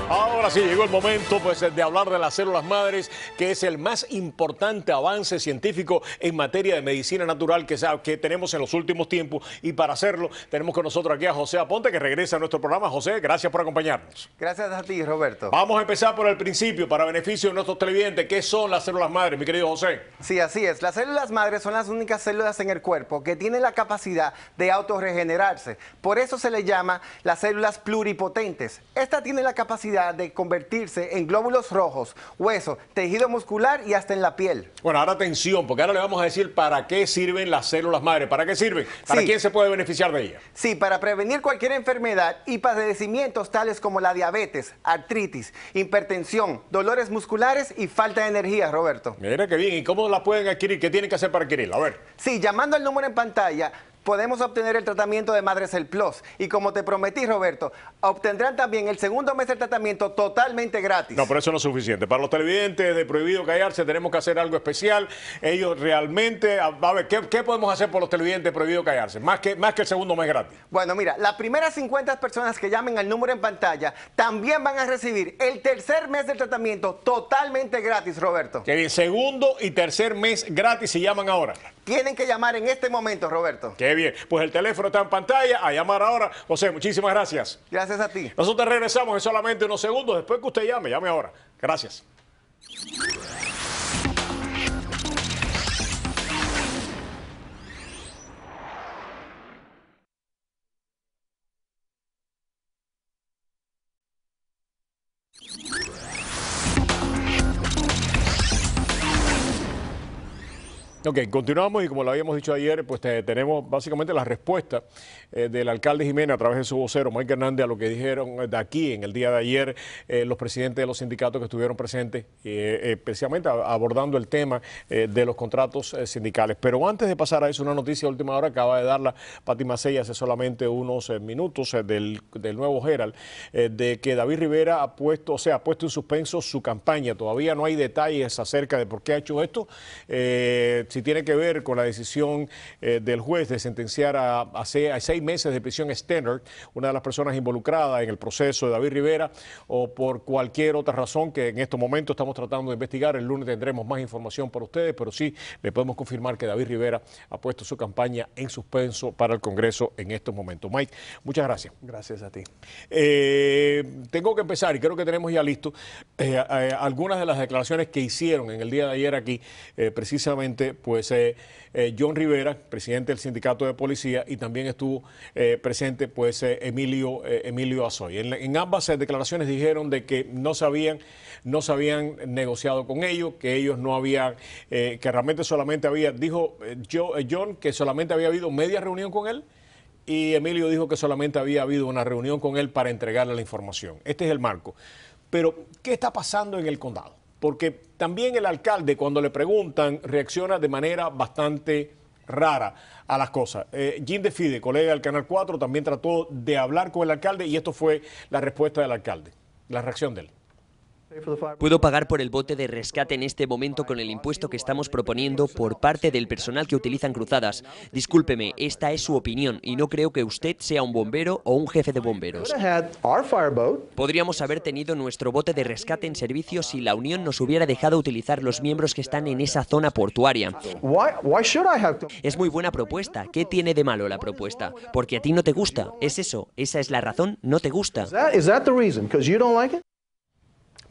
Ahora sí, llegó el momento pues, de hablar de las células madres, que es el más importante avance científico en materia de medicina natural que tenemos en los últimos tiempos. Y para hacerlo, tenemos con nosotros aquí a José Aponte, que regresa a nuestro programa. José, gracias por acompañarnos. Gracias a ti, Roberto. Vamos a empezar por el principio, para beneficio de nuestros televidentes. ¿Qué son las células madres, mi querido José? Sí, así es. Las células madres son las únicas células en el cuerpo que tienen la capacidad de autorregenerarse. Por eso se les llama las células pluripotentes. Esta tiene la capacidad de convertirse en glóbulos rojos, hueso, tejido muscular y hasta en la piel. Bueno, ahora atención, porque ahora le vamos a decir para qué sirven las células madres. ¿Para qué sirven? ¿Para quién se puede beneficiar de ellas? Sí, para prevenir cualquier enfermedad y padecimientos tales como la diabetes, artritis, hipertensión, dolores musculares y falta de energía, Roberto. Mira qué bien. ¿Y cómo la pueden adquirir? ¿Qué tienen que hacer para adquirirla? A ver. Sí, llamando al número en pantalla, podemos obtener el tratamiento de Madrecel Plus. Y como te prometí, Roberto, obtendrán también el segundo mes del tratamiento totalmente gratis. No, pero eso no es suficiente. Para los televidentes de Prohibido Callarse tenemos que hacer algo especial. Ellos realmente... A ver, ¿qué podemos hacer por los televidentes de Prohibido Callarse? Más que el segundo mes gratis. Bueno, mira, las primeras 50 personas que llamen al número en pantalla también van a recibir el tercer mes del tratamiento totalmente gratis, Roberto. Qué bien. Segundo y tercer mes gratis si llaman ahora. Tienen que llamar en este momento, Roberto. Qué bien. Pues el teléfono está en pantalla. A llamar ahora. José, muchísimas gracias. Gracias a ti. Nosotros regresamos en solamente unos segundos. Después que usted llame ahora. Gracias. Ok, continuamos y como lo habíamos dicho ayer, pues tenemos básicamente la respuesta del alcalde Jiménez a través de su vocero, Mike Hernández, a lo que dijeron de aquí en el día de ayer los presidentes de los sindicatos que estuvieron presentes, especialmente abordando el tema de los contratos sindicales. Pero antes de pasar a eso, una noticia de última hora acaba de darla Pati Macei hace solamente unos minutos del Nuevo Herald, de que David Rivera ha puesto en suspenso su campaña. Todavía no hay detalles acerca de por qué ha hecho esto. Si tiene que ver con la decisión del juez de sentenciar a 6 meses de prisión Stannard, una de las personas involucradas en el proceso de David Rivera, o por cualquier otra razón que en estos momentos estamos tratando de investigar. El lunes tendremos más información para ustedes, pero sí le podemos confirmar que David Rivera ha puesto su campaña en suspenso para el Congreso en estos momentos. Mike, muchas gracias. Gracias a ti. Tengo que empezar, y creo que tenemos ya listo algunas de las declaraciones que hicieron en el día de ayer aquí, precisamente pues John Rivera, presidente del sindicato de policía, y también estuvo presente pues Emilio Azoy. En ambas declaraciones dijeron de que no se habían negociado con ellos, que ellos no habían, que realmente solamente había, dijo John que solamente había habido media reunión con él, y Emilio dijo que solamente había habido una reunión con él para entregarle la información. Este es el marco. Pero, ¿qué está pasando en el condado? Porque también el alcalde, cuando le preguntan, reacciona de manera bastante rara a las cosas. Jim DeFide, colega del Canal 4, también trató de hablar con el alcalde y esto fue la respuesta del alcalde, la reacción de él. Puedo pagar por el bote de rescate en este momento con el impuesto que estamos proponiendo por parte del personal que utilizan cruzadas. Discúlpeme, esta es su opinión y no creo que usted sea un bombero o un jefe de bomberos. Podríamos haber tenido nuestro bote de rescate en servicio si la Unión nos hubiera dejado utilizar los miembros que están en esa zona portuaria. Es muy buena propuesta. ¿Qué tiene de malo la propuesta? Porque a ti no te gusta. ¿Es eso? ¿Esa es la razón? ¿No te gusta?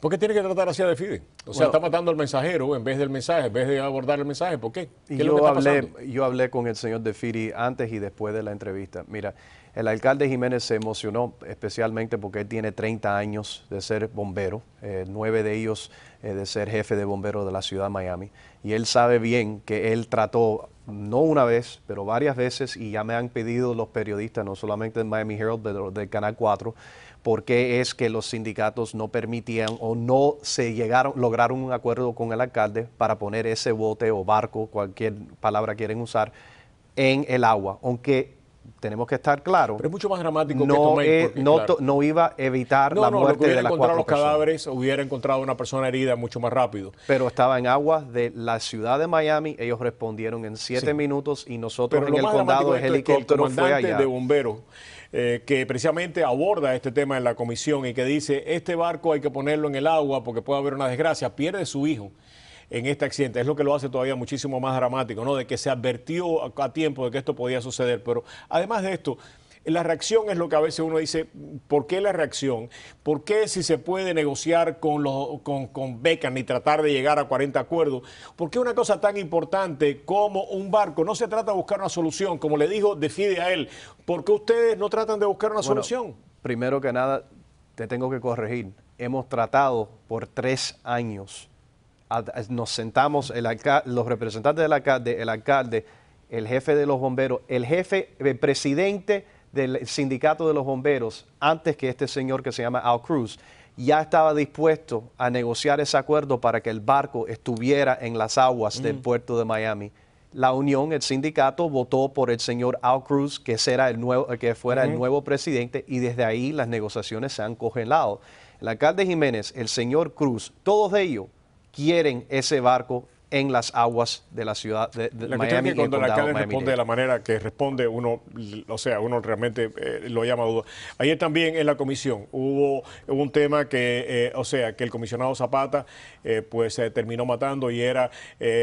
¿Por qué tiene que tratar así a Defidi? O sea, está matando al mensajero en vez del mensaje, en vez de abordar el mensaje. ¿Por qué? ¿Qué es lo que está pasando? Yo hablé con el señor Defidi antes y después de la entrevista. Mira, el alcalde Jiménez se emocionó especialmente porque él tiene 30 años de ser bombero, 9 de ellos de ser jefe de bomberos de la ciudad de Miami. Y él sabe bien que él trató, no una vez, pero varias veces, y ya me han pedido los periodistas, no solamente del Miami Herald, pero del Canal 4, por qué es que los sindicatos no permitían o no lograron un acuerdo con el alcalde para poner ese bote o barco, cualquier palabra quieren usar, en el agua. Aunque tenemos que estar claros. Pero es mucho más dramático que esto, no iba a evitar la muerte de las 4 personas. Los cadáveres, hubiera encontrado una persona herida mucho más rápido. Pero estaba en aguas de la ciudad de Miami, ellos respondieron en 7 minutos y nosotros en el condado el helicóptero fue allá. De bomberos que precisamente aborda este tema en la comisión y que dice, este barco hay que ponerlo en el agua porque puede haber una desgracia, pierde su hijo en este accidente. Es lo que lo hace todavía muchísimo más dramático, ¿no? De que se advirtió a tiempo de que esto podía suceder. Pero además de esto, la reacción es lo que a veces uno dice, ¿por qué la reacción? ¿Por qué si se puede negociar con Beckham y tratar de llegar a 40 acuerdos? ¿Por qué una cosa tan importante como un barco? No se trata de buscar una solución, como le dijo Defidi a él. ¿Por qué ustedes no tratan de buscar una solución? Primero que nada, te tengo que corregir. Hemos tratado por 3 años. Nos sentamos, los representantes del alcalde, el alcalde, el jefe de los bomberos, el presidente del sindicato de los bomberos, antes que este señor que se llama Al Cruz, ya estaba dispuesto a negociar ese acuerdo para que el barco estuviera en las aguas del puerto de Miami. La unión, el sindicato, votó por el señor Al Cruz, que fuera el nuevo presidente, y desde ahí las negociaciones se han congelado. El alcalde Jiménez, el señor Cruz, todos ellos quieren ese barco en las aguas de la ciudad de Miami. Es que cuando el alcalde responde de la manera que responde, uno realmente lo llama a duda. Ayer también en la comisión hubo un tema que, que el comisionado Zapata terminó matando, y era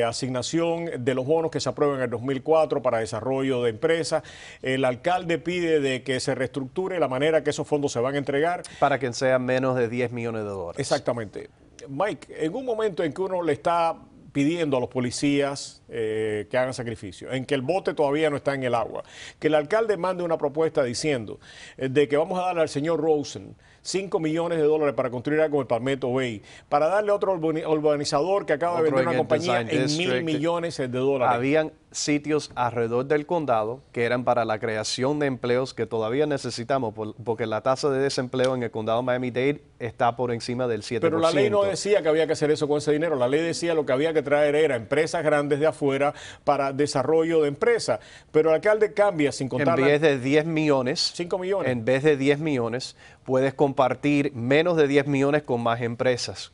asignación de los bonos que se aprueban en el 2004 para desarrollo de empresas. El alcalde pide de que se reestructure la manera que esos fondos se van a entregar. Para que sean menos de $10 millones. Exactamente. Mike, en un momento en que uno le está pidiendo a los policías que hagan sacrificio, en que el bote todavía no está en el agua, que el alcalde mande una propuesta diciendo de que vamos a darle al señor Rosen $5 millones para construir algo en Palmetto Bay, para darle otro urbanizador que acaba de vender una compañía en $1.000 millones. Habían sitios alrededor del condado que eran para la creación de empleos que todavía necesitamos, porque la tasa de desempleo en el condado Miami-Dade está por encima del 7%. Pero la ley no decía que había que hacer eso con ese dinero. La ley decía lo que había que traer era empresas grandes de afuera para desarrollo de empresas. Pero el alcalde cambia sin contar. En vez de 10 millones, 5 millones. En vez de 10 millones, puedes compartir menos de 10 millones con más empresas.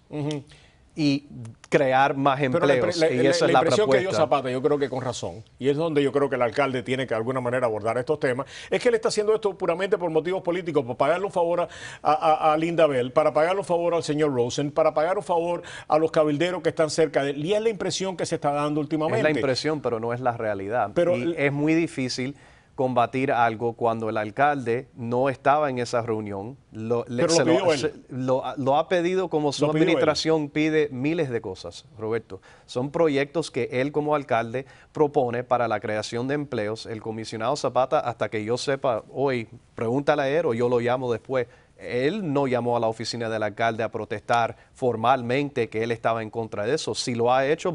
Y crear más empleos. Y esa es la impresión propuesta que dio Zapata, yo creo que con razón, y es donde yo creo que el alcalde tiene que de alguna manera abordar estos temas, es que él está haciendo esto puramente por motivos políticos, para pagarle un favor a Linda Bell, para pagarle un favor al señor Rosen, para pagar un favor a los cabilderos que están cerca de él. Y es la impresión que se está dando últimamente. Es la impresión, pero no es la realidad. Pero y es muy difícil combatir algo cuando el alcalde no estaba en esa reunión. Lo ha pedido, como su administración pide miles de cosas, Roberto. Son proyectos que él como alcalde propone para la creación de empleos. El comisionado Zapata, hasta que yo sepa hoy, pregúntale a él o yo lo llamo después, él no llamó a la oficina del alcalde a protestar formalmente que él estaba en contra de eso. Si lo ha hecho,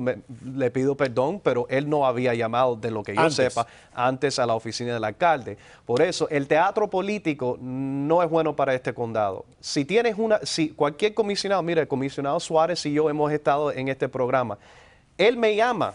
le pido perdón, pero él no había llamado, de lo que yo sepa, antes a la oficina del alcalde. Por eso, el teatro político no es bueno para este condado. Si cualquier comisionado, mira, el comisionado Suárez y yo hemos estado en este programa, él me llama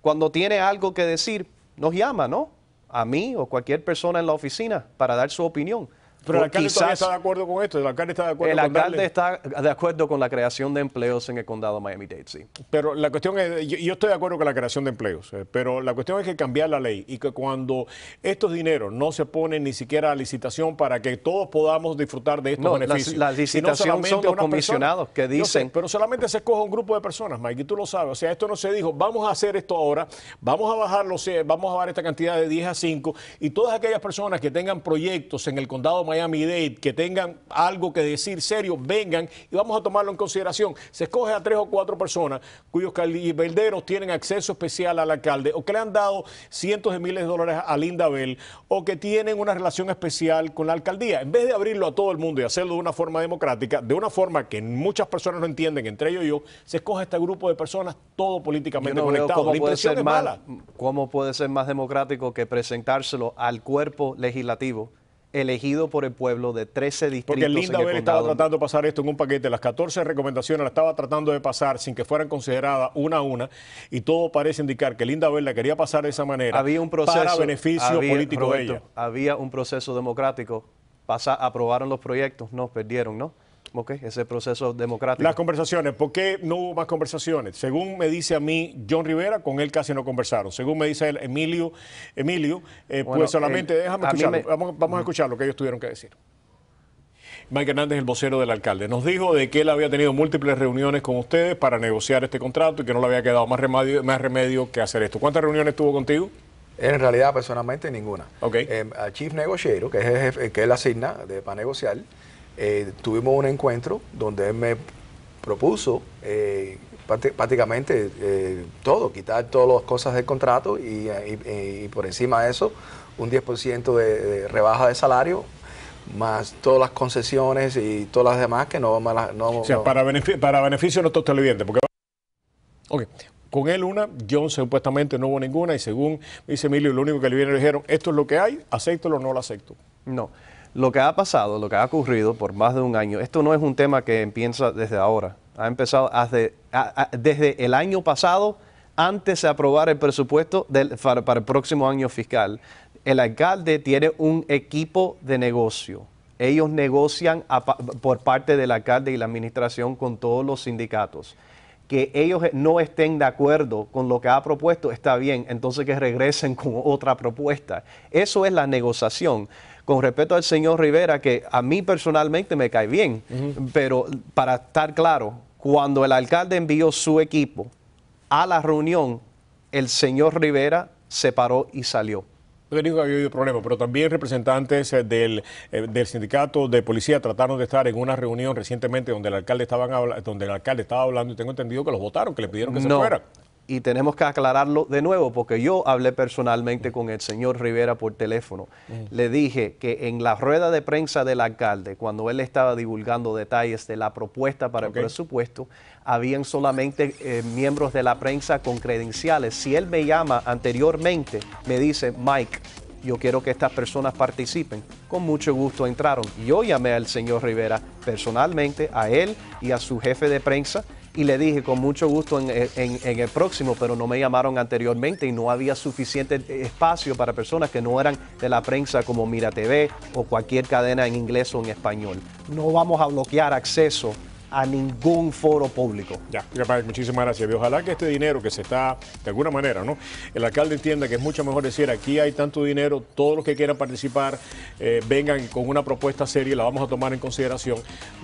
cuando tiene algo que decir, nos llama, ¿no? A mí o cualquier persona en la oficina para dar su opinión. Pero el alcalde todavía está de acuerdo con esto. El alcalde está de acuerdo con está de acuerdo con la creación de empleos en el condado Miami-Dade, sí. Pero la cuestión es, yo estoy de acuerdo con la creación de empleos, pero la cuestión es que cambiar la ley y que cuando estos dineros no se ponen ni siquiera a licitación para que todos podamos disfrutar de estos beneficios. La licitación son los comisionados que dicen. Pero solamente se escoge un grupo de personas, Mike, y tú lo sabes. O sea, esto no se dijo, vamos a hacer esto ahora, vamos a bajar esta cantidad de 10 a 5, y todas aquellas personas que tengan proyectos en el condado Miami-Dade, que tengan algo que decir serio, vengan y vamos a tomarlo en consideración. Se escoge a 3 o 4 personas cuyos cabilderos tienen acceso especial al alcalde o que le han dado cientos de miles de dólares a Linda Bell o que tienen una relación especial con la alcaldía. En vez de abrirlo a todo el mundo y hacerlo de una forma democrática, de una forma que muchas personas no entienden, entre ellos yo, se escoge a este grupo de personas todo políticamente conectado. La impresión es mala. ¿Cómo puede ser más democrático que presentárselo al cuerpo legislativo elegido por el pueblo de 13 distritos? Porque Linda Bell estaba tratando de pasar esto en un paquete, las 14 recomendaciones las estaba tratando de pasar sin que fueran consideradas una a una, y todo parece indicar que Linda Bell la quería pasar de esa manera. Había un proceso, para beneficio político, Roberto, de ella. Había un proceso democrático, aprobaron los proyectos, no, perdieron, ¿no? Ok, ese proceso democrático. Las conversaciones, ¿por qué no hubo más conversaciones? Según me dice a mí John Rivera, con él casi no conversaron. Según me dice él, Emilio, bueno, pues solamente déjame escucharlo. Vamos a escuchar lo que ellos tuvieron que decir. Mike Hernández, el vocero del alcalde, nos dijo de que él había tenido múltiples reuniones con ustedes para negociar este contrato y que no le había quedado más remedio que hacer esto. ¿Cuántas reuniones tuvo contigo? En realidad, personalmente, ninguna. Okay. Al Chief Negotiator, que es el jefe, que él asigna para negociar, tuvimos un encuentro donde él me propuso prácticamente todo, quitar todas las cosas del contrato y por encima de eso un 10% de rebaja de salario, más todas las concesiones y todas las demás que no... o sea, para beneficio de nuestros televidentes. Porque... Okay. Con él John supuestamente no hubo ninguna y según dice Emilio, lo único que le dijeron, esto es lo que hay, acéptalo o no lo acepto. No. Lo que ha pasado, lo que ha ocurrido por más de un año, esto no es un tema que empieza desde ahora. Ha empezado desde el año pasado, antes de aprobar el presupuesto para el próximo año fiscal. El alcalde tiene un equipo de negocio. Ellos negocian por parte del alcalde y la administración con todos los sindicatos. Que ellos no estén de acuerdo con lo que ha propuesto, está bien, entonces que regresen con otra propuesta. Eso es la negociación. Con respecto al señor Rivera, que a mí personalmente me cae bien, pero para estar claro, cuando el alcalde envió su equipo a la reunión, el señor Rivera se paró y salió. Yo digo que había habido problemas, pero también representantes del sindicato de policía trataron de estar en una reunión recientemente donde el alcalde estaba hablando y tengo entendido que los votaron, que le pidieron que se fueran. Y tenemos que aclararlo de nuevo porque yo hablé personalmente con el señor Rivera por teléfono. Le dije que en la rueda de prensa del alcalde, cuando él estaba divulgando detalles de la propuesta para el presupuesto, habían solamente miembros de la prensa con credenciales. Si él me llama anteriormente, me dice, Mike, yo quiero que estas personas participen. Con mucho gusto entraron. Yo llamé al señor Rivera personalmente, a él y a su jefe de prensa, y le dije con mucho gusto en el próximo, pero no me llamaron anteriormente y no había suficiente espacio para personas que no eran de la prensa como Mira TV o cualquier cadena en inglés o en español. No vamos a bloquear acceso a ningún foro público. Ya, muchísimas gracias. Y ojalá que este dinero que se está, de alguna manera, ¿no? El alcalde entienda que es mucho mejor decir, aquí hay tanto dinero, todos los que quieran participar, vengan con una propuesta seria, la vamos a tomar en consideración.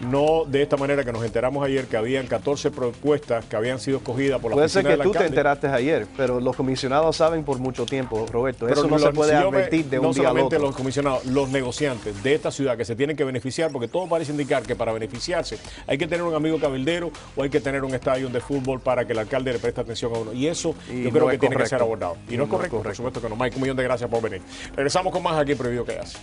No de esta manera que nos enteramos ayer que habían 14 propuestas que habían sido escogidas por la oficina del alcalde. Puede ser que tú te enteraste ayer, pero los comisionados saben por mucho tiempo, Roberto. Pero eso no se puede advertir de un día al otro. No solamente los comisionados, los negociantes de esta ciudad que se tienen que beneficiar, porque todo parece indicar que para beneficiarse hay que tener un amigo cabildero o hay que tener un estadio de fútbol para que el alcalde le preste atención a uno. Y eso yo creo que tiene que ser abordado. Y no es correcto, por supuesto que no. Mike, un millón de gracias por venir. Regresamos con más aquí en Prohibido Quedarse.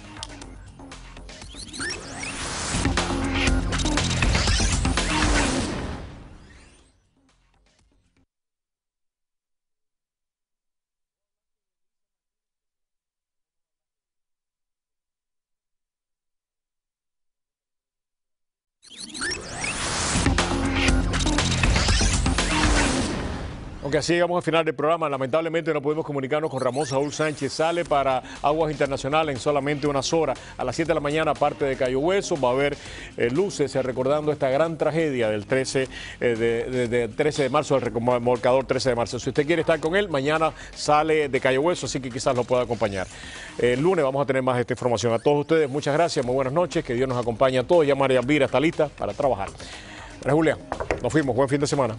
Aunque así llegamos al final del programa, lamentablemente no pudimos comunicarnos con Ramón Saúl Sánchez. Sale para Aguas Internacionales en solamente unas horas. A las 7 de la mañana, parte de Cayo Hueso, va a haber luces recordando esta gran tragedia del 13 de marzo, el remolcador 13 de marzo. Si usted quiere estar con él, mañana sale de Cayo Hueso, así que quizás lo pueda acompañar. El lunes vamos a tener más esta información. A todos ustedes, muchas gracias, muy buenas noches, que Dios nos acompañe a todos. Ya María Elvira está lista para trabajar. María Julia, nos fuimos, buen fin de semana.